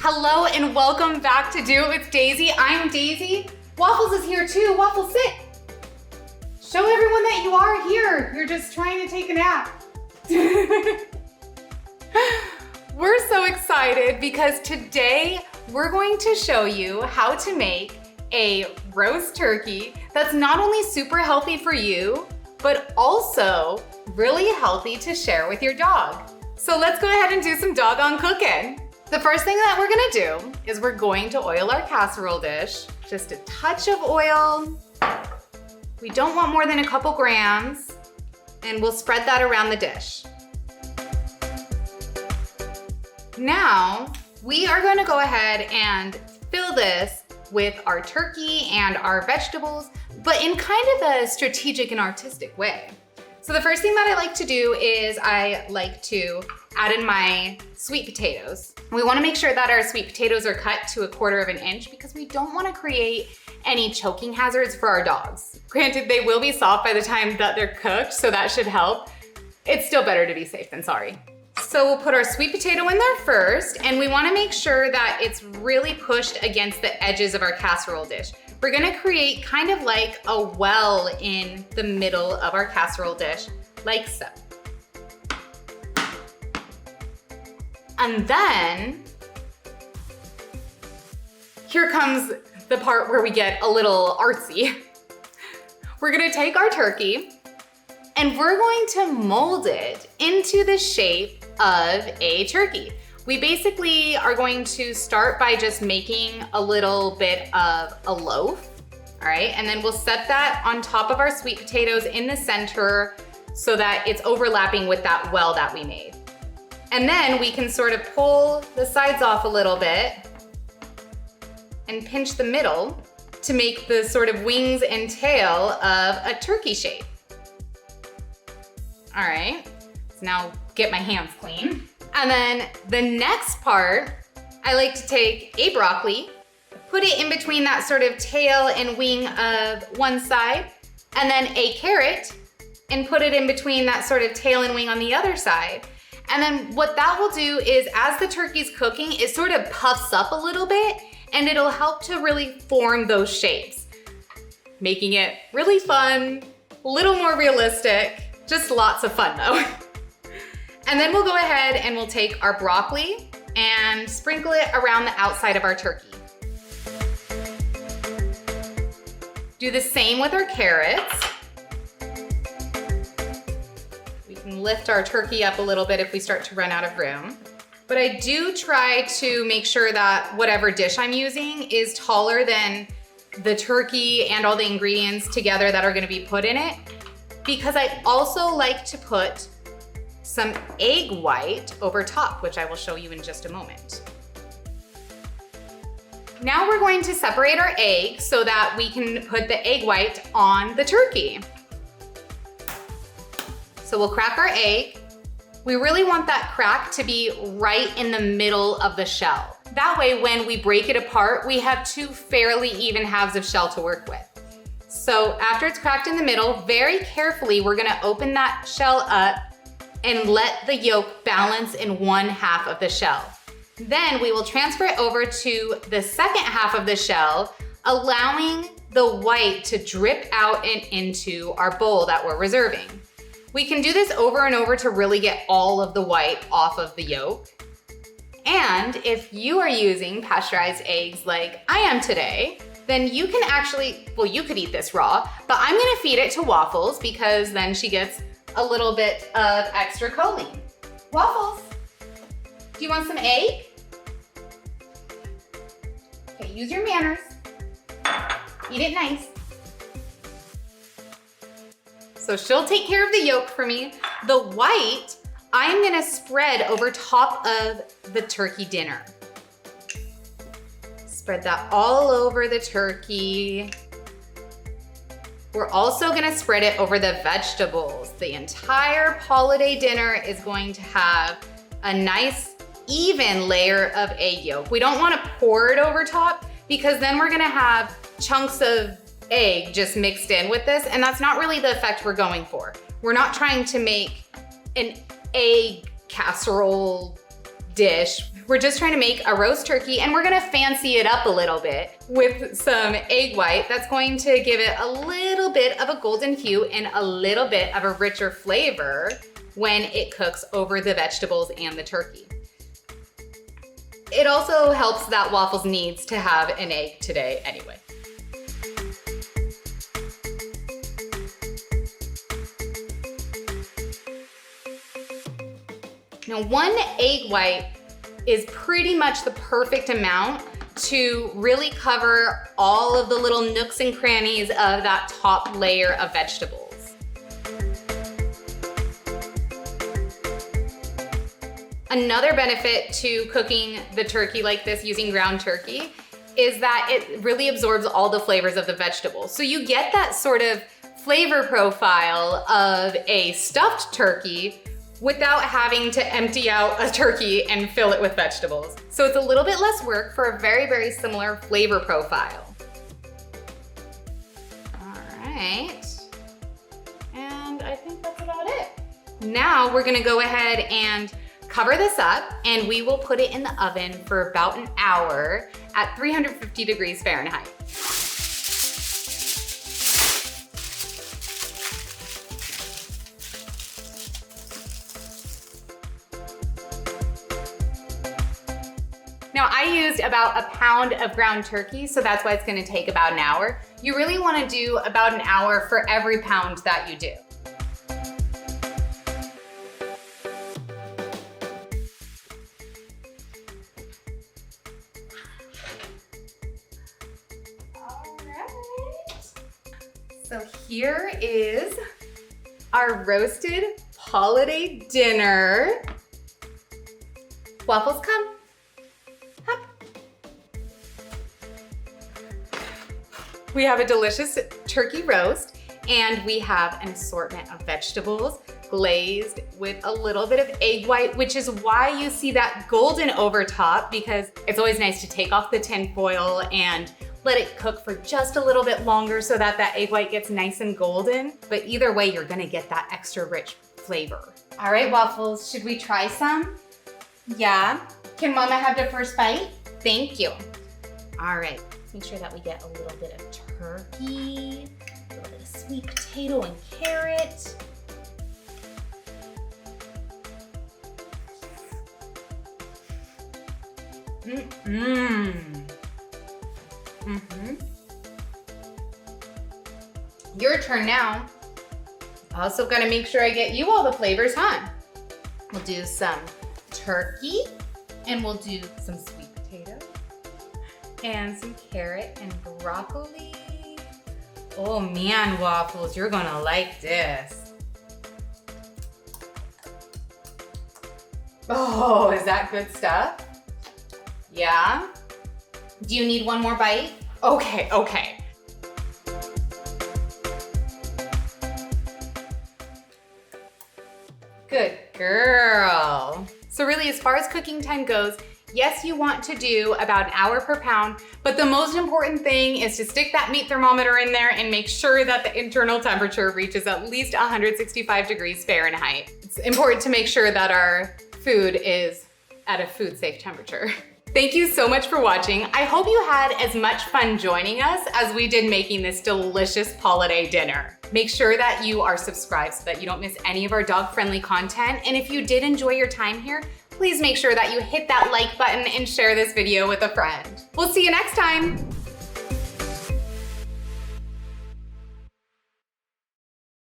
Hello and welcome back to Do It With Daisy. I'm Daisy. Waffles is here too. Waffles, sit. Show everyone that you are here. You're just trying to take a nap. We're so excited because today we're going to show you how to make a roast turkey that's not only super healthy for you, but also really healthy to share with your dog. So let's go ahead and do some doggone cooking. The first thing that we're gonna do is we're going to oil our casserole dish. Just a touch of oil. We don't want more than a couple grams, and we'll spread that around the dish. Now, we are gonna go ahead and fill this with our turkey and our vegetables, but in kind of a strategic and artistic way. So the first thing that I like to do is I like to add in my sweet potatoes. We wanna make sure that our sweet potatoes are cut to 1/4 of an inch because we don't wanna create any choking hazards for our dogs. Granted, they will be soft by the time that they're cooked, so that should help. It's still better to be safe than sorry. So we'll put our sweet potato in there first, and we wanna make sure that it's really pushed against the edges of our casserole dish. We're gonna create kind of like a well in the middle of our casserole dish, like so. And then, here comes the part where we get a little artsy. We're gonna take our turkey and we're going to mold it into the shape of a turkey. We basically are going to start by just making a little bit of a loaf, all right? And then we'll set that on top of our sweet potatoes in the center so that it's overlapping with that well that we made. And then we can sort of pull the sides off a little bit and pinch the middle to make the sort of wings and tail of a turkey shape. All right, so now get my hands clean. And then the next part, I like to take a broccoli, put it in between that sort of tail and wing of one side, and then a carrot and put it in between that sort of tail and wing on the other side. And then what that will do is as the turkey's cooking, it sort of puffs up a little bit and it'll help to really form those shapes, making it really fun, a little more realistic, just lots of fun though. And then we'll go ahead and we'll take our broccoli and sprinkle it around the outside of our turkey. Do the same with our carrots. We can lift our turkey up a little bit if we start to run out of room. But I do try to make sure that whatever dish I'm using is taller than the turkey and all the ingredients together that are gonna be put in it, because I also like to put some egg white over top, which I will show you in just a moment. Now we're going to separate our egg so that we can put the egg white on the turkey. So we'll crack our egg. We really want that crack to be right in the middle of the shell. That way, when we break it apart, we have two fairly even halves of shell to work with. So after it's cracked in the middle, very carefully, we're gonna open that shell up and let the yolk balance in one half of the shell. Then we will transfer it over to the second half of the shell, allowing the white to drip out and into our bowl that we're reserving. We can do this over and over to really get all of the white off of the yolk. And if you are using pasteurized eggs like I am today, then you can actually, well, you could eat this raw, but I'm gonna feed it to Waffles because then she gets a little bit of extra choline. Waffles, do you want some egg? Okay, use your manners. Eat it nice. So she'll take care of the yolk for me. The white, I'm gonna spread over top of the turkey dinner. Spread that all over the turkey. We're also gonna spread it over the vegetables. The entire holiday dinner is going to have a nice, even layer of egg yolk. We don't wanna pour it over top because then we're gonna have chunks of egg just mixed in with this, and that's not really the effect we're going for. We're not trying to make an egg casserole dish. We're just trying to make a roast turkey, and we're gonna fancy it up a little bit with some egg white. That's going to give it a little bit of a golden hue and a little bit of a richer flavor when it cooks over the vegetables and the turkey. It also helps that Waffles needs to have an egg today anyway. Now, 1 egg white is pretty much the perfect amount to really cover all of the little nooks and crannies of that top layer of vegetables. Another benefit to cooking the turkey like this using ground turkey is that it really absorbs all the flavors of the vegetables. So you get that sort of flavor profile of a stuffed turkey without having to empty out a turkey and fill it with vegetables. So it's a little bit less work for a very, very similar flavor profile. All right, and I think that's about it. Now we're gonna go ahead and cover this up, and we will put it in the oven for about an hour at 350 degrees Fahrenheit. Now, I used about a pound of ground turkey, so that's why it's gonna take about an hour. You really wanna do about an hour for every pound that you do. All right. So here is our roasted holiday dinner. Waffles, come. We have a delicious turkey roast, and we have an assortment of vegetables glazed with a little bit of egg white, which is why you see that golden over top, because it's always nice to take off the tin foil and let it cook for just a little bit longer so that that egg white gets nice and golden. But either way, you're gonna get that extra rich flavor. All right, Waffles, should we try some? Yeah? Can Mama have the first bite? Thank you. All right. Make sure that we get a little bit of turkey, a little bit of sweet potato and carrot. Your turn now. Also gotta make sure I get you all the flavors, huh? We'll do some turkey, and we'll do some sweet potato, and some carrot and broccoli. Oh man, Waffles, you're gonna like this. Oh, is that good stuff? Yeah? Do you need one more bite? Okay. Good girl. So really, as far as cooking time goes, yes, you want to do about an hour per pound, but the most important thing is to stick that meat thermometer in there and make sure that the internal temperature reaches at least 165 degrees Fahrenheit. It's important to make sure that our food is at a food safe temperature. Thank you so much for watching. I hope you had as much fun joining us as we did making this delicious holiday dinner. Make sure that you are subscribed so that you don't miss any of our dog-friendly content. And if you did enjoy your time here, please make sure that you hit that like button and share this video with a friend. We'll see you next time.